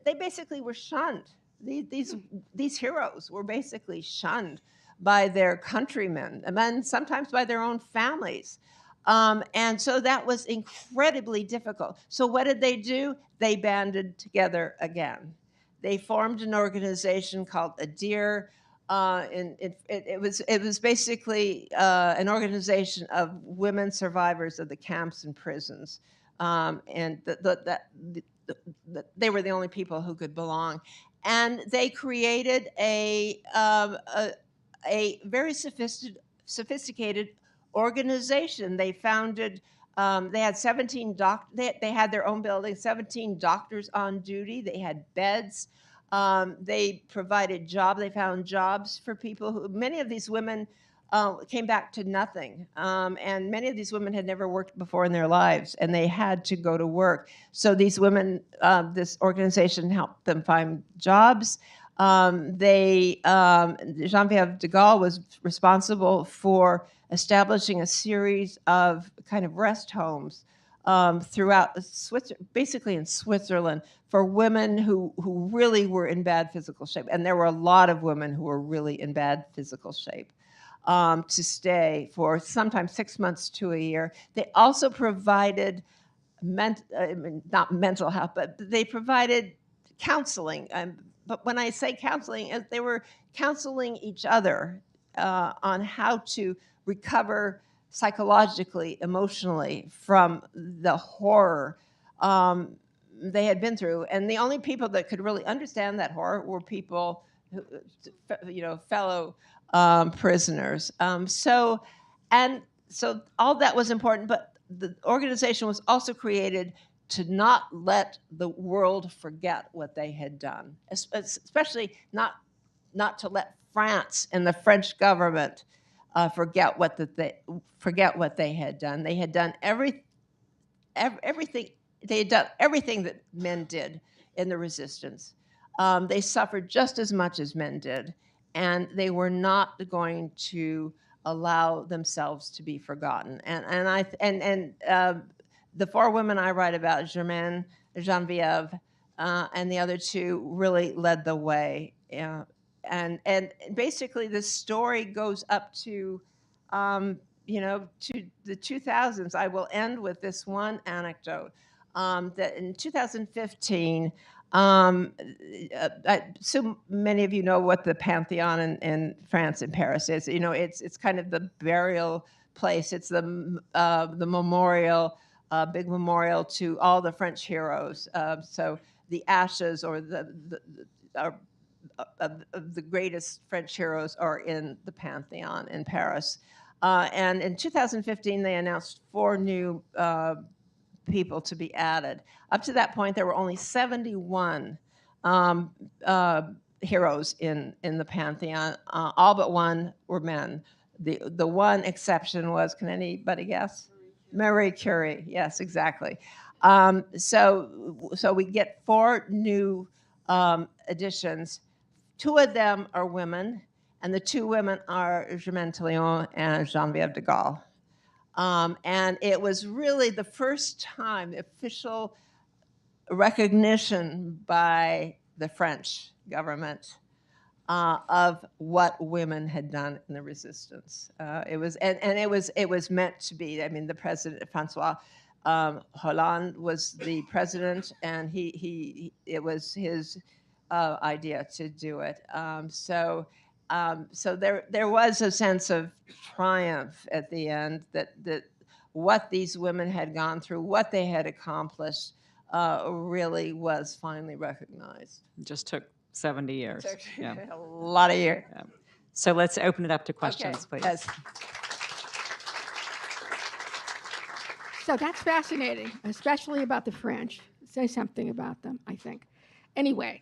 S3: they basically were shunned. These heroes were basically shunned by their countrymen, and then sometimes by their own families. And so that was incredibly difficult. So what did they do? They banded together again. They formed an organization called ADIR. It was basically an organization of women survivors of the camps and prisons, and they were the only people who could belong. And they created a very sophisticated organization. They founded. They had 17 They had their own building. 17 doctors on duty. They had beds. They provided jobs. They found jobs for people. Many of these women came back to nothing, and many of these women had never worked before in their lives, and they had to go to work. So these women, this organization helped them find jobs. Geneviève de Gaulle was responsible for establishing a series of kind of rest homes throughout basically in Switzerland, for women who really were in bad physical shape. And there were a lot of women who were really in bad physical shape to stay for sometimes 6 months to a year. They also provided not mental health, but they provided counseling. But when I say counseling, they were counseling each other on how to recover psychologically, emotionally from the horror they had been through. And the only people that could really understand that horror were people, fellow prisoners. So all that was important, but the organization was also created to not let the world forget what they had done, especially not to let France and the French government forget what they had done. They had done everything. They had done everything that men did in the resistance. They suffered just as much as men did, and they were not going to allow themselves to be forgotten. And the 4 women I write about, Germaine, Geneviève, and the other two really led the way. And basically, the story goes up to, to the 2000s. I will end with this one anecdote that in 2015. So many of you know what the Pantheon in France, in Paris, is. It's kind of the burial place. It's the memorial, big memorial to all the French heroes. So the ashes or of the greatest French heroes are in the Pantheon in Paris. And in 2015, they announced 4 new people to be added. Up to that point, there were only 71 heroes in the Pantheon. All but one were men. The one exception was, can anybody guess? Marie Curie. Yes, exactly. So we get 4 new additions. 2 of them are women, and the 2 women are Germaine Tillion and Geneviève de Gaulle. And it was really the first time, the official recognition by the French government of what women had done in the resistance. It was meant to be. I mean, the president, Francois Hollande, was the president, and it was his idea to do it. So there was a sense of triumph at the end that what these women had gone through, what they had accomplished, really was finally recognized.
S2: It just took 70 years.
S3: It took
S2: Yeah.
S3: a lot of years.
S2: Yeah. So let's open it up to questions,
S3: Okay.
S2: please.
S3: Yes.
S4: So that's fascinating, especially about the French. Say something about them, I think. Anyway,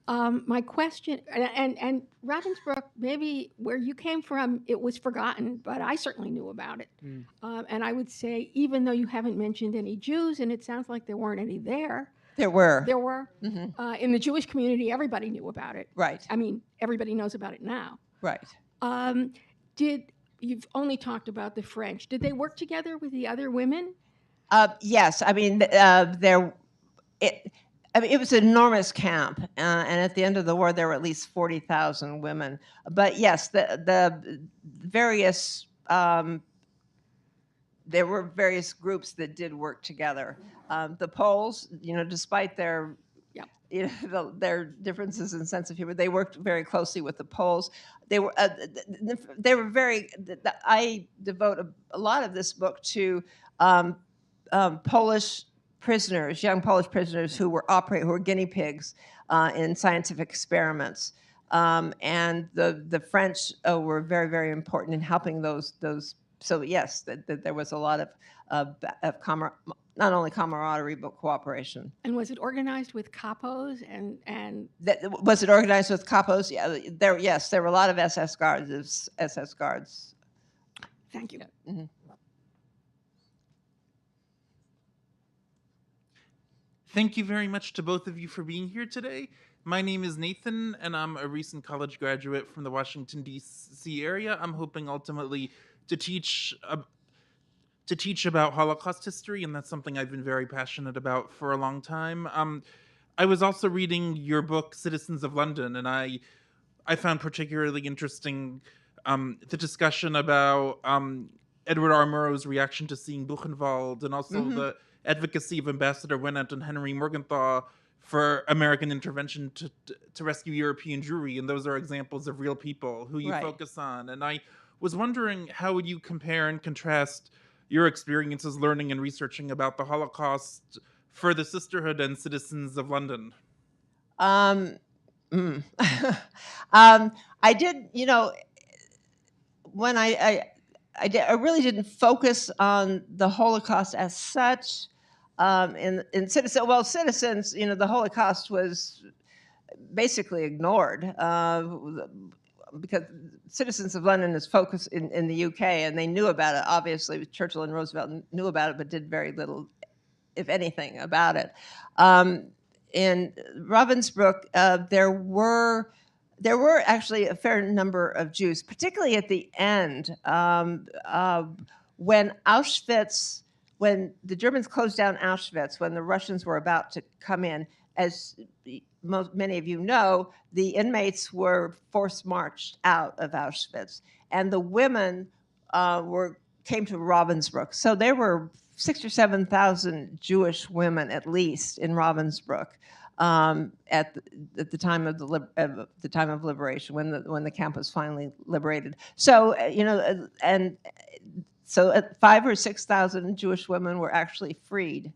S4: my question, and Ravensbrück, maybe where you came from, it was forgotten, but I certainly knew about it. And I would say, even though you haven't mentioned any Jews, and it sounds like there weren't any there.
S3: There were.
S4: There were. In the Jewish community, everybody knew about it.
S3: Right.
S4: I mean, everybody knows about it now.
S3: Right.
S4: You've only talked about the French. Did they work together with the other women?
S3: Yes. I mean, it was an enormous camp, and at the end of the war, there were at least 40,000 women. But yes, the various there were various groups that did work together. The Poles, despite their their differences in sense of humor, they worked very closely with the Poles. They were very. I devote a lot of this book to Polish prisoners, young Polish prisoners who were guinea pigs in scientific experiments, and the French were very, very important in helping those. So yes, that there was a lot of not only camaraderie but cooperation.
S4: And was it organized with capos and?
S3: Was it organized with capos? Yeah, there were a lot of SS guards.
S4: Thank you.
S3: Mm-hmm.
S5: Thank you very much to both of you for being here today. My name is Nathan, and I'm a recent college graduate from the Washington, D.C. area. I'm hoping ultimately to teach about Holocaust history, and that's something I've been very passionate about for a long time. I was also reading your book, Citizens of London, and I found particularly interesting the discussion about Edward R. Murrow's reaction to seeing Buchenwald, and also the advocacy of Ambassador Winnett and Henry Morgenthau for American intervention to rescue European Jewry, and those are examples of real people who you focus on. And I was wondering, how would you compare and contrast your experiences learning and researching about the Holocaust for the Sisterhood and Citizens of London?
S3: I did, when I really didn't focus on the Holocaust as such. In Citizens, the Holocaust was basically ignored because Citizens of London is focused in the UK, and they knew about it. Obviously, Churchill and Roosevelt knew about it, but did very little, if anything, about it. In Ravensbrück, there were actually a fair number of Jews, particularly at the end, when the Germans closed down Auschwitz, when the Russians were about to come in. as many of you know, the inmates were forced marched out of Auschwitz, and the women came to Ravensbrück. So there were 6,000 or 7,000 Jewish women at least in Ravensbrück at the time of the time of liberation, when the camp was finally liberated. So and so 5,000 or 6,000 Jewish women were actually freed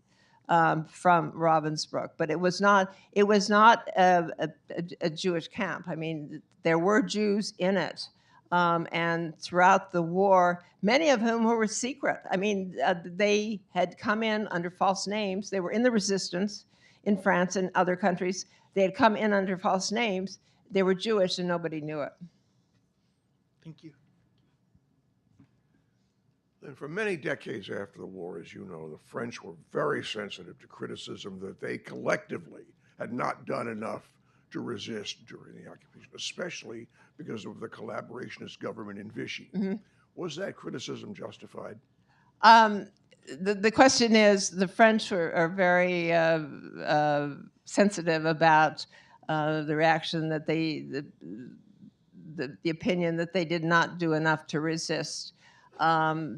S3: from Ravensbrück, but it was not a Jewish camp. I mean, there were Jews in it, and throughout the war, many of whom were secret. I mean, they had come in under false names. They were in the resistance in France and other countries. They had come in under false names. They were Jewish, and nobody knew it.
S5: Thank you.
S6: And for many decades after the war, as you know, the French were very sensitive to criticism that they collectively had not done enough to resist during the occupation, especially because of the collaborationist government in Vichy.
S3: Mm-hmm.
S6: Was that criticism justified?
S3: The question is, the French are very sensitive about the reaction that the opinion that they did not do enough to resist. Partly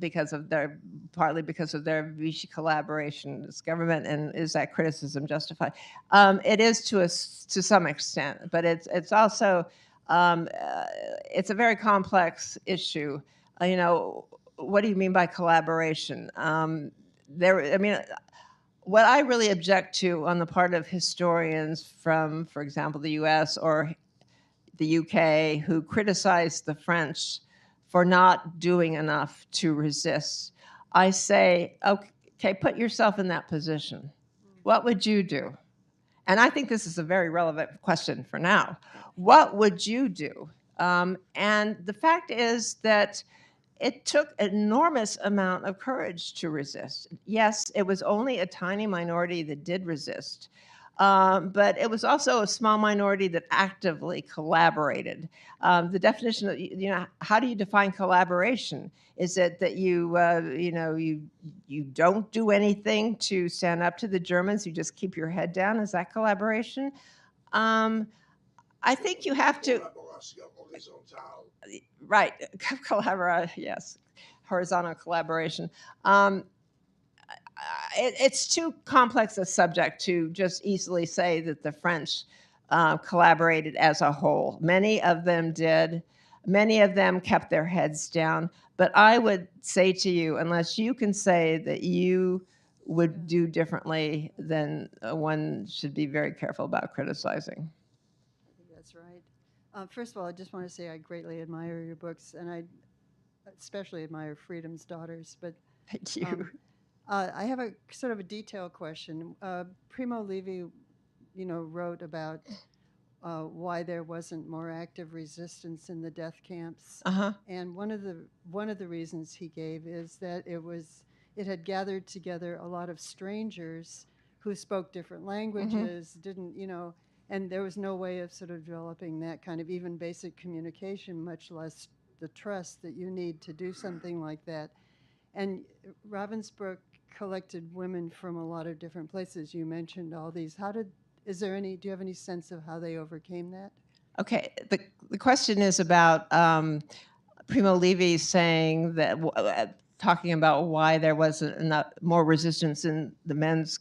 S3: because of their Vichy collaboration with this government, and is that criticism justified? It is to some extent, but it's also it's a very complex issue. What do you mean by collaboration? What I really object to on the part of historians from, for example, the U.S. or the UK, who criticize the French for not doing enough to resist, I say, okay, put yourself in that position. What would you do? And I think this is a very relevant question for now. What would you do? And the fact is that it took an enormous amount of courage to resist. Yes, it was only a tiny minority that did resist. But it was also a small minority that actively collaborated. The definition of, how do you define collaboration? Is it that you don't do anything to stand up to the Germans, you just keep your head down? Is that collaboration? I think you have to, right, collaborate, yes, horizontal collaboration. It's too complex a subject to just easily say that the French collaborated as a whole. Many of them did. Many of them kept their heads down. But I would say to you, unless you can say that you would do differently, then one should be very careful about criticizing.
S7: I think that's right. First of all, I just want to say I greatly admire your books, and I especially admire Freedom's Daughters. But
S3: Thank you.
S7: I have a sort of a detailed question. Primo Levi, wrote about why there wasn't more active resistance in the death camps.
S3: Uh-huh.
S7: And one of the reasons he gave is that it had gathered together a lot of strangers who spoke different languages, didn't, and there was no way of sort of developing that kind of even basic communication, much less the trust that you need to do something like that. And Ravensbrück collected women from a lot of different places. You mentioned all these. do you have any sense of how they overcame that?
S3: Okay, the question is about Primo Levi saying that, talking about why there wasn't enough more resistance in the men's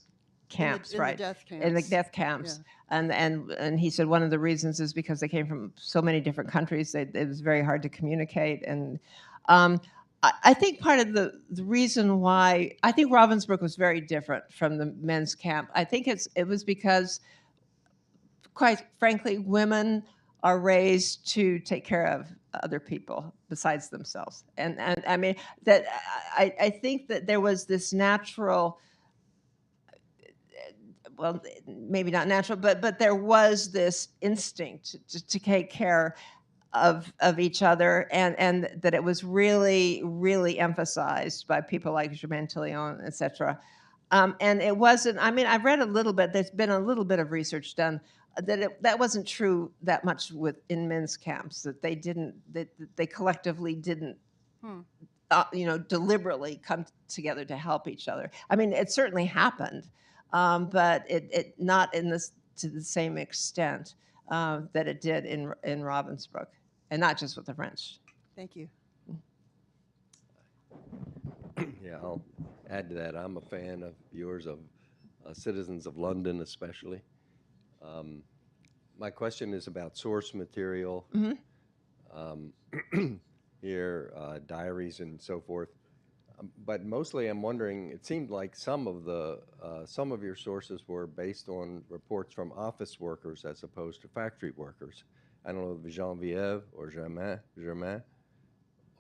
S3: camps,
S7: in
S3: right?
S7: The death camps.
S3: In the death camps. Yeah. And he said one of the reasons is because they came from so many different countries, it was very hard to communicate. And I think part of the reason why, I think Ravensbrück was very different from the men's camp. I think it was because, quite frankly, women are raised to take care of other people besides themselves. And I mean, that I think that there was this natural, well, maybe not natural, but there was this instinct to take care of each other, and that it was really, really emphasized by people like Germaine Tillion, et cetera. And it wasn't, I mean, I've read a little bit, there's been a little bit of research done, that wasn't true that much in men's camps, that they collectively didn't, deliberately come together to help each other. I mean, it certainly happened, but it not in this to the same extent that it did in Ravensbrück, and not just with the French.
S7: Thank you.
S8: Yeah, I'll add to that. I'm a fan of yours, of Citizens of London especially. My question is about source material. Here, diaries and so forth. But mostly I'm wondering, it seemed like some of your sources were based on reports from office workers as opposed to factory workers. I don't know if Geneviève or Germain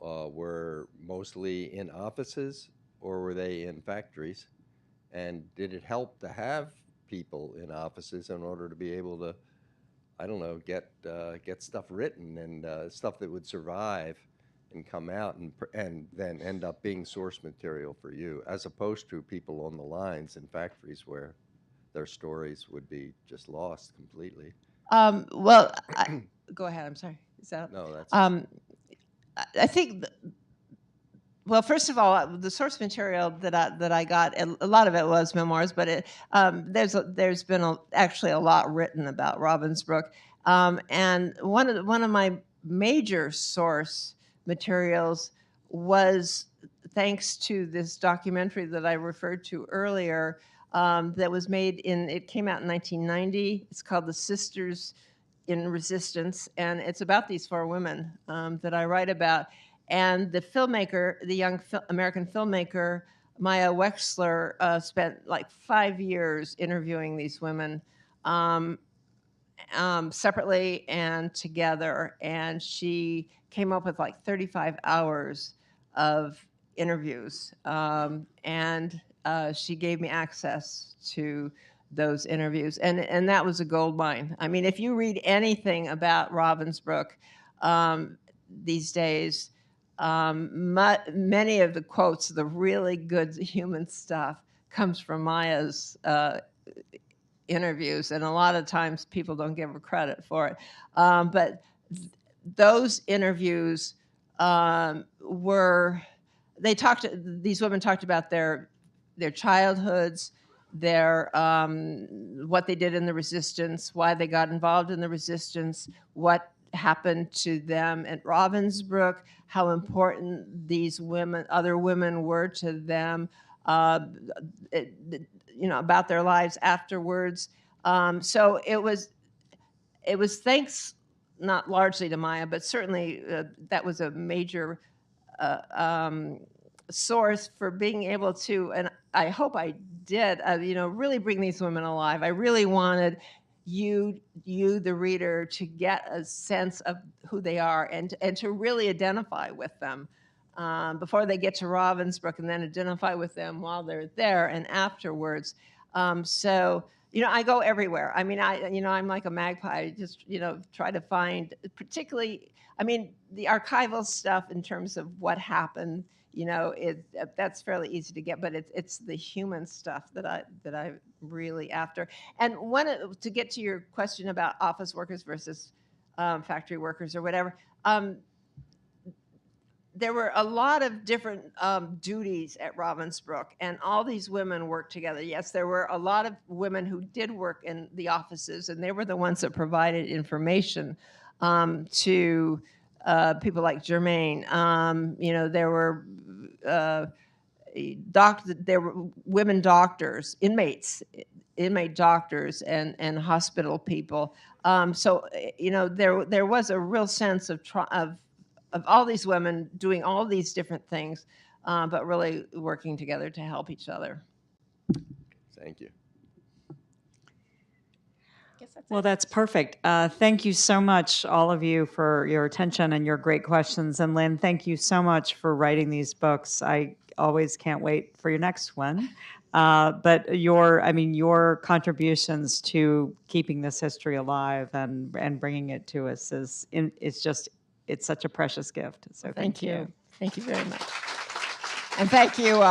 S8: were mostly in offices, or were they in factories? And did it help to have people in offices in order to be able to, I don't know, get stuff written and stuff that would survive and come out and then end up being source material for you, as opposed to people on the lines in factories where their stories would be just lost completely?
S3: Well, go ahead. I'm sorry. Is that
S8: No, that's
S3: I think. Well, first of all, the source material that I got, a lot of it was memoirs, but there's been actually a lot written about Ravensbrück, and one of my major source materials was thanks to this documentary that I referred to earlier, that was made it came out in 1990. It's called The Sisters in Resistance, and it's about these 4 women that I write about. And the filmmaker, the young American filmmaker, Maya Wexler, spent like 5 years interviewing these women separately and together. And she came up with like 35 hours of interviews. And she gave me access to those interviews. And that was a gold mine. I mean, if you read anything about Ravensbrück these days, many of the quotes, the really good human stuff, comes from Maya's interviews, and a lot of times people don't give her credit for it. But those interviews these women talked about their childhoods, their what they did in the resistance, why they got involved in the resistance, what happened to them at Ravensbrück, how important these other women were to them, about their lives afterwards. So it was thanks not largely to Maya, but certainly that was a major source for being able to, and I hope I did, really bring these women alive. I really wanted you, the reader, to get a sense of who they are and to really identify with them before they get to Ravensbrück, and then identify with them while they're there and afterwards. So, I go everywhere. I mean, I'm like a magpie. I just, try to find, particularly, the archival stuff in terms of what happened. That's fairly easy to get, but it's the human stuff that I really after. And to get to your question about office workers versus factory workers or whatever, there were a lot of different duties at Ravensbrück, and all these women worked together. Yes, there were a lot of women who did work in the offices, and they were the ones that provided information to people like Germain. There were there were women doctors, inmate doctors, and hospital people. So there was a real sense of all these women doing all these different things, but really working together to help each other.
S8: Thank you.
S2: Well, that's perfect. Thank you so much, all of you, for your attention and your great questions. And Lynne, thank you so much for writing these books. I always can't wait for your next one. But your contributions to keeping this history alive and bringing it to us it's such a precious gift. So thank you.
S3: Thank you very much. And thank you.